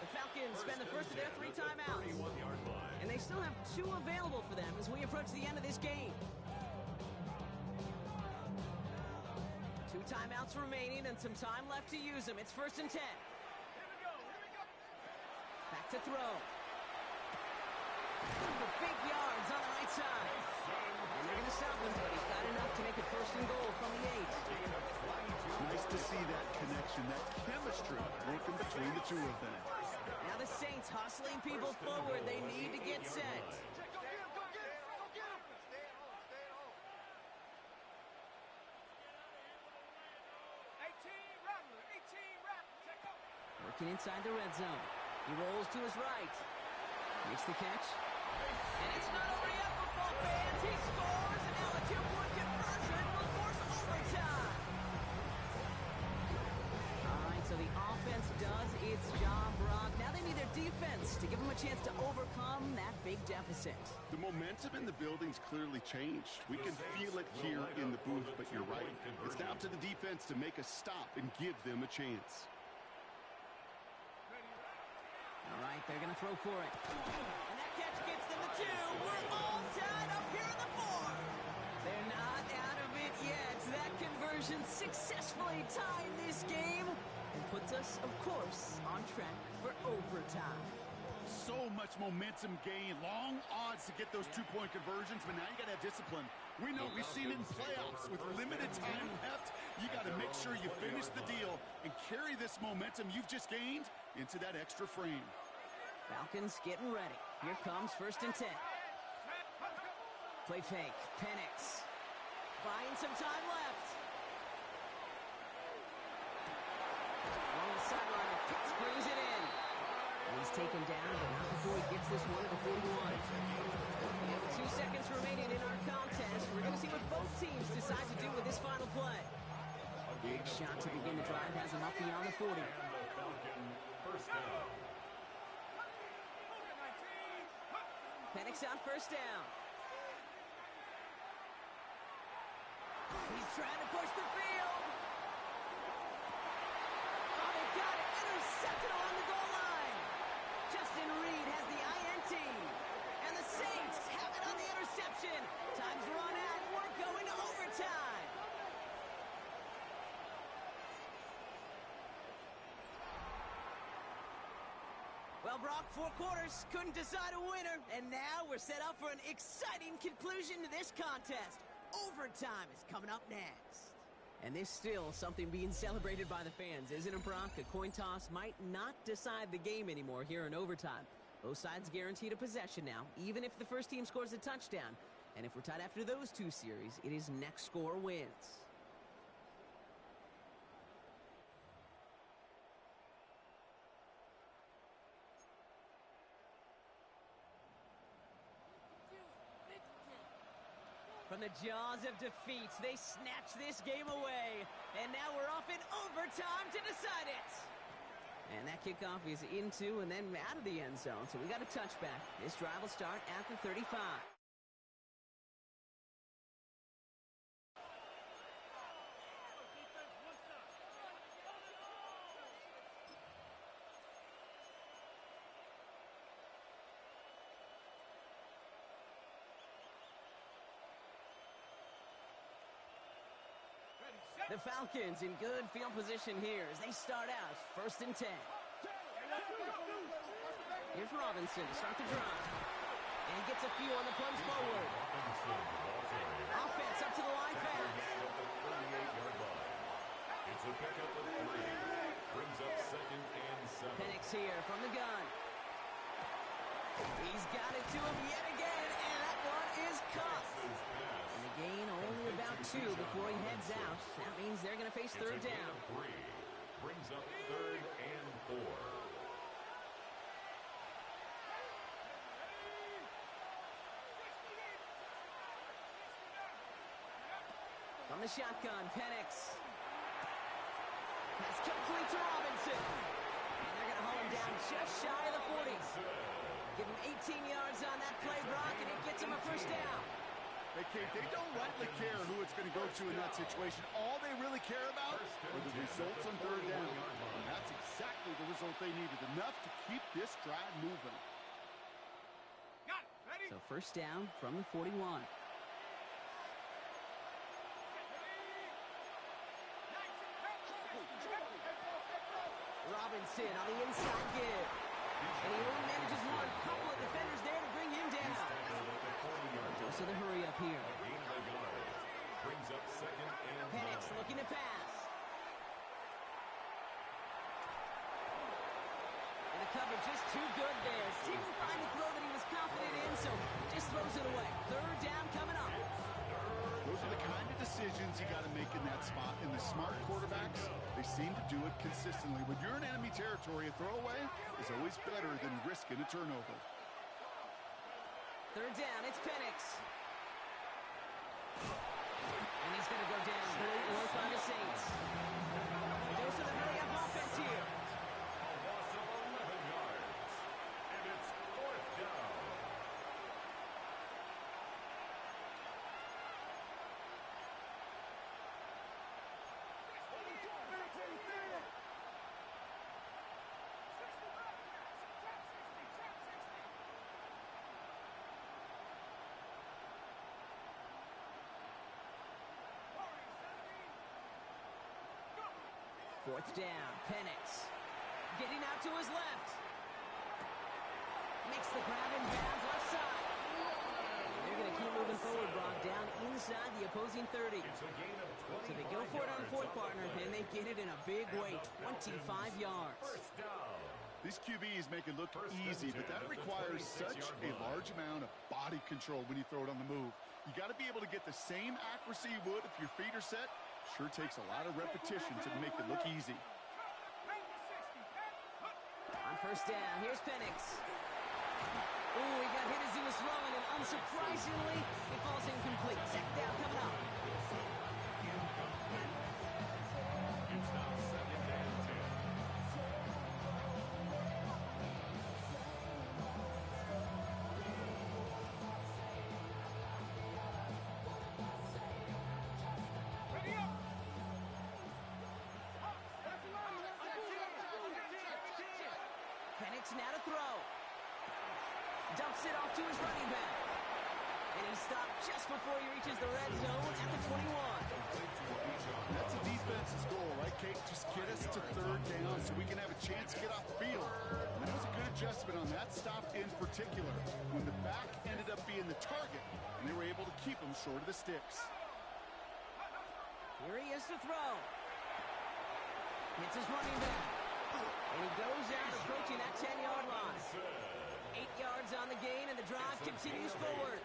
The Falcons spend the first of their 3 timeouts. And they still have 2 available for them as we approach the end of this game. 2 timeouts remaining and some time left to use them. It's 1st and 10. Back to throw. For big yards on the right side. And they're going to stop him, but he's got enough to make it 1st and goal from the 8. Nice to see that connection, that chemistry working between the 2 of them. Now the Saints hustling people forward. They need to get set. Working inside the red zone. He rolls to his right. Makes the catch. And it's not over yet, football fans. He scores, and now a 2-point conversion will force overtime. All right, so the offense does its job, Brock. Now they need their defense to give them a chance to overcome that big deficit. The momentum in the building's clearly changed. We can feel it here in the booth, but you're right. It's now to the defense to make a stop and give them a chance. All right, they're going to throw for it. And that catch gets them the 2. We're all tied up here in the 4. They're not out of it yet. That conversion successfully tying this game and puts us, of course, on track for overtime. So much momentum gain. Long odds to get those 2-point conversions, but now you got to have discipline. We know we've seen it in playoffs with limited time left. You got to make sure you finish the deal and carry this momentum you've just gained into that extra frame. Falcons getting ready. Here comes 1st and 10. Play fake. Penix. Buying some time left. Along the sideline, and Pitts brings it in. And he's taken down, but not before he gets this one at the 41. And with 2 seconds remaining in our contest, we're going to see what both teams decide to do with this final play. Big shot to begin the drive has him up beyond the 40. First down. Penix on 1st down. He's trying to push the field. Oh, they got it. Intercepted along the goal line. Justin Reed has the INT. And the Saints have it on the interception. Time's run out. We're going to overtime. Well, Brock, 4 quarters couldn't decide a winner, and now we're set up for an exciting conclusion to this contest. Overtime is coming up next. And there's still something being celebrated by the fans, isn't it, Brock? A coin toss might not decide the game anymore here in overtime. Both sides guaranteed a possession now, even if the first team scores a touchdown. And if we're tied after those 2 series, it is next score wins. From the jaws of defeat, they snatch this game away. And now we're off in overtime to decide it. And that kickoff is into and then out of the end zone. So we got a touchback. This drive will start after 35. The Falcons in good field position here as they start out 1st and 10. Here's Robinson to start the drive. And he gets a few on the plunge forward. Offense up to the line Packers fast. gain up the 38-yard line. It's a pickup of 3. Brings up 2nd and 7. Penix here from the gun. He's got it to him yet again, and that one is caught. His pass. And the gain only about 2 before he heads out. That means they're going to face It's third a gain down. of 3. Brings up 3rd and 4. From the shotgun, Penix. Pass complete to Robinson. And they're going to haul him down just shy of the 40. Give him 18 yards on that play, Brock, and it gets him a first down. Hey, Kate, they don't rightly care who it's going to go to in that situation. All they really care about are the results on third down. And that's exactly the result they needed. Enough to keep this drive moving. Got it. Ready? So first down from the 41. Robinson on the inside give. And he only manages one. Couple of defenders there to bring him down. Dose of the hurry up here. Gain of a yard. Brings up 2nd and 9. Penix looking to pass. And the cover just too good there. Didn't find the throw that he was confident in, so just throws it away. Third down coming up. Those are the kind of decisions you got to make in that spot. And the smart quarterbacks, they seem to do it consistently. When you're in enemy territory, a throwaway is always better than risking a turnover. Third down, it's Penix. And he's going to go down. Great work by the Saints. Dose of the hurry-up offense here. A loss of 11 yards. And it's 4th down. Fourth down, Penix. Getting out to his left. Makes the grab in bounds left side. And they're going to keep moving forward, Brock, down inside the opposing 30. It's a gain of 25 So they go for it on the fourth yards. partner, and they get it in a big way, 25 yards. First down. These QBs make it look easy, but that requires such a large amount of body control when you throw it on the move. You got to be able to get the same accuracy you would if your feet are set. Sure takes a lot of repetition to make it look easy. On first down, here's Penix. Ooh, he got hit as he was throwing, and unsurprisingly, it falls incomplete. Second down coming up. It's now 2nd and 10. Ready up. Penix now to throw. Dumps it off to his running back. And he stopped just before he reaches the red zone at the 21. That's a defense's goal, right, Kate? Just get us to third down so we can have a chance to get off the field. And that was a good adjustment on that stop in particular, when the back ended up being the target, and they were able to keep him short of the sticks. Here he is to throw. Hits his running back. And he goes out approaching that 10-yard line. 8 yards on the gain, and the drive continues forward.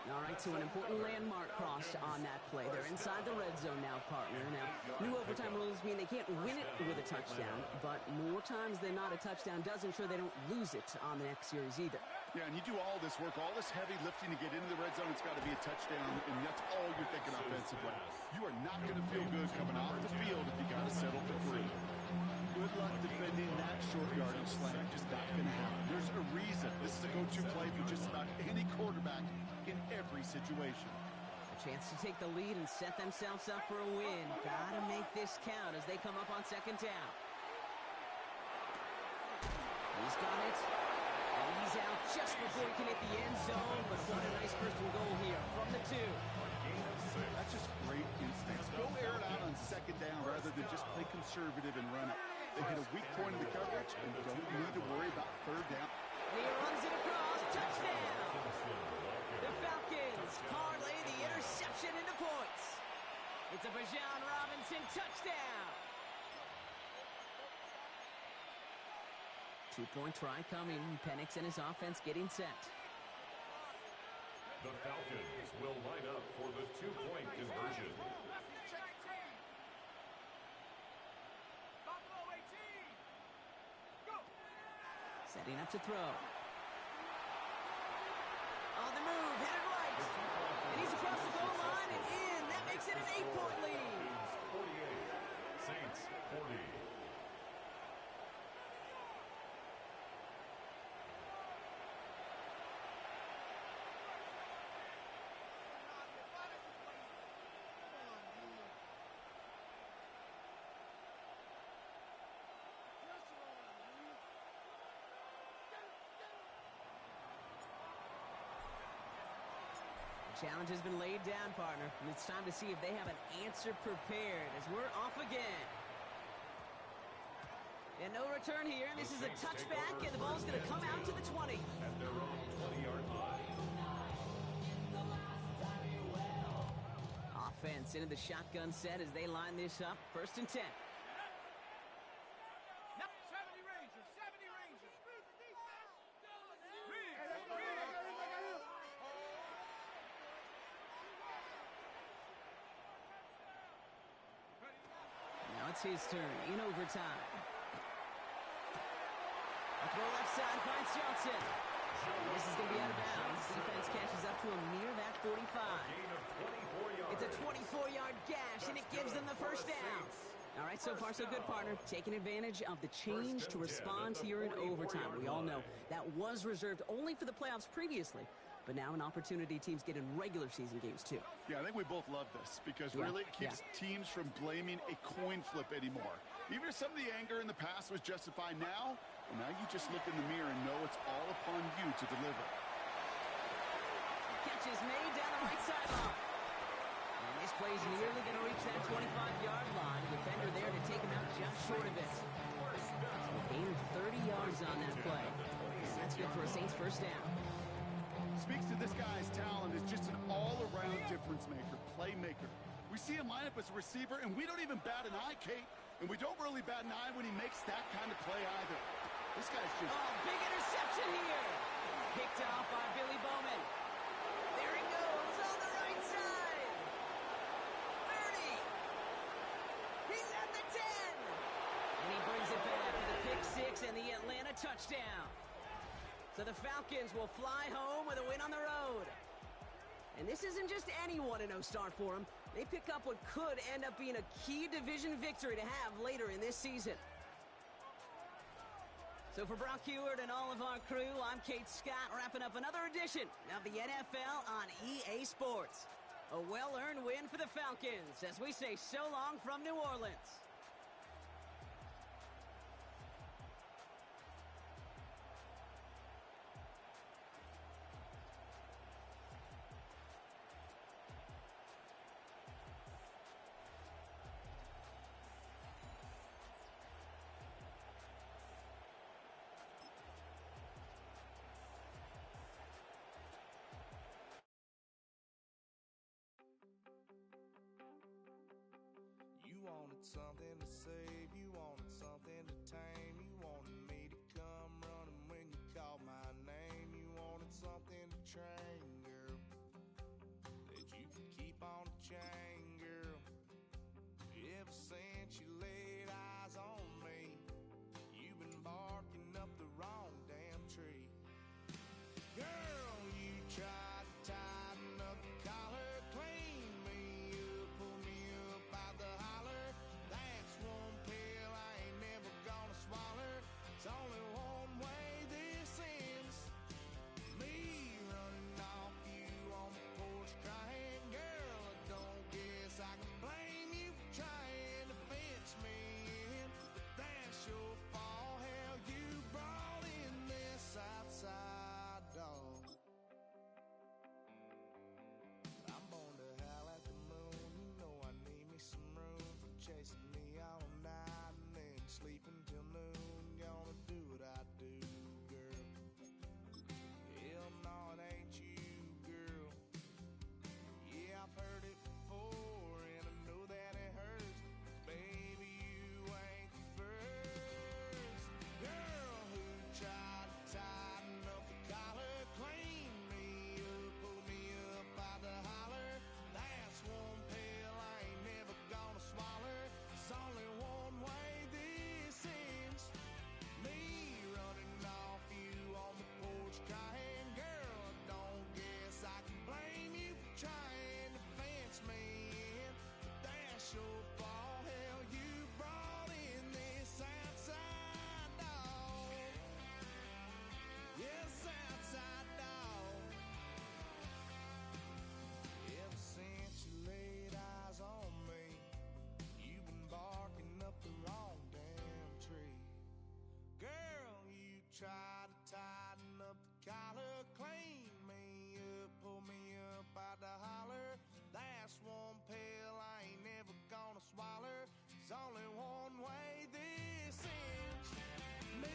All right, so an important landmark crossed on that play. They're inside the red zone now, partner. Now, new overtime rules mean they can't win it with a touchdown, but more times than not, a touchdown does ensure they don't lose it on the next series either. Yeah, and you do all this work, all this heavy lifting to get into the red zone, it's got to be a touchdown, and that's all you're thinking offensively. You are not going to feel good coming off the field if you got to settle for 3. Good luck defending that short yardage slant. Just not going to happen. There's a reason this is a go-to play for just about any quarterback in every situation. A chance to take the lead and set themselves up for a win. Gotta make this count as they come up on second down. He's got it. And he's out just before he can hit the end zone, but what a nice first and goal here from the 2. That's just great instincts. Go air it out on second down rather than just play conservative and run it. They hit a weak point in the coverage and don't need to worry about third down. And he runs it across. Touchdown! The Falcons parlay the interception into Two-point try coming. Penix and his offense getting set. The Falcons will line up for the two-point conversion. Buffalo 18. Go. Setting up to throw. On the move, hit it right. And he's across the goal line and in. That makes it an 8-point lead. 48. Saints 40. Challenge has been laid down, partner, and it's time to see if they have an answer prepared as we're off again. And no return here. This is a touchback, and the ball's going to come out to the 20. At their own 20-yard line. Offense into the shotgun set as they line this up. 1st and 10. Now 70 Rangers. 70 Rangers. Now it's his turn in overtime. A throw left side finds Johnson. And this is going to be out of bounds. Defense catches up to him near that 45. Gain of 24 yards. It's a 24-yard gash, and it gives them the first down. All right, so far so good, partner. Taking advantage of the change to respond here in overtime. We all know that was reserved only for the playoffs previously, but now an opportunity teams get in regular season games too. Yeah, I think we both love this because really it keeps teams from blaming a coin flip anymore. Even if some of the anger in the past was justified now you just look in the mirror and know it's all upon you to deliver. Catch is made down the right sideline. And this play's nearly going to reach that 25-yard line. Defender there to take him out just short of it. So a gain of 30 yards on that play. And that's good for a Saints first down. Speaks to this guy's talent as just an all-around difference maker, playmaker. We see him line up as a receiver, and we don't even bat an eye, Kate. And we don't really bat an eye when he makes that kind of play either. This guy's just... Oh, big interception here. Picked off by Billy Bowman. There he goes on the right side. 30. He's at the 10. And he brings it back with a pick six and the Atlanta touchdown. So the Falcons will fly home with a win on the road. And this isn't just any 1-0 start for them. They pick up what could end up being a key division victory to have later in this season. So for Brock Heward and all of our crew, I'm Kate Scott, wrapping up another edition of the NFL on EA Sports. A well-earned win for the Falcons as we say so long from New Orleans. You wanted something to save, you wanted something to tame, you wanted me to come running when you called my name, you wanted something to train, girl, that you could keep on the chain, girl. Ever since you laid eyes on me, you've been barking up the wrong damn tree. Girl, you tried to tighten up the collar, clean me up, pull me up out the holler. That's one pair There's only one way this ends. Me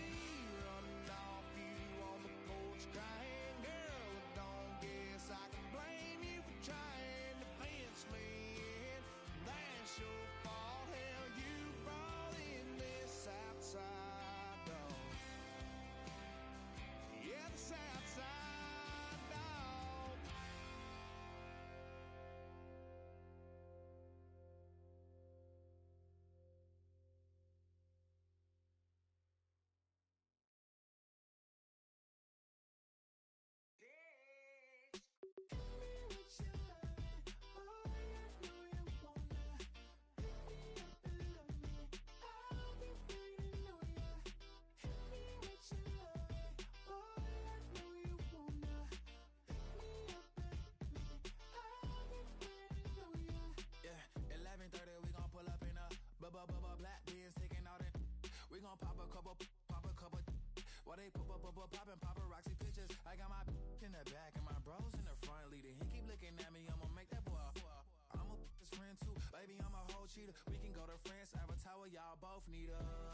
running off you on the porch crying. Girl, I don't guess I can blame you for trying to fence me in. That's your fault. Hell, you brought in this outside dog. Yeah, this outside dog. Yeah, 11:30 we gon' pull up in a black beans taking all that. We gon' pop a couple. While they poppin' paparazzi pictures. I got my in the back and my bros in the front leading. He keep looking at me, I'ma make that boy. I'm a his friend too, baby. I'm a whole cheater. We can go to France, Avatar, y'all both need us.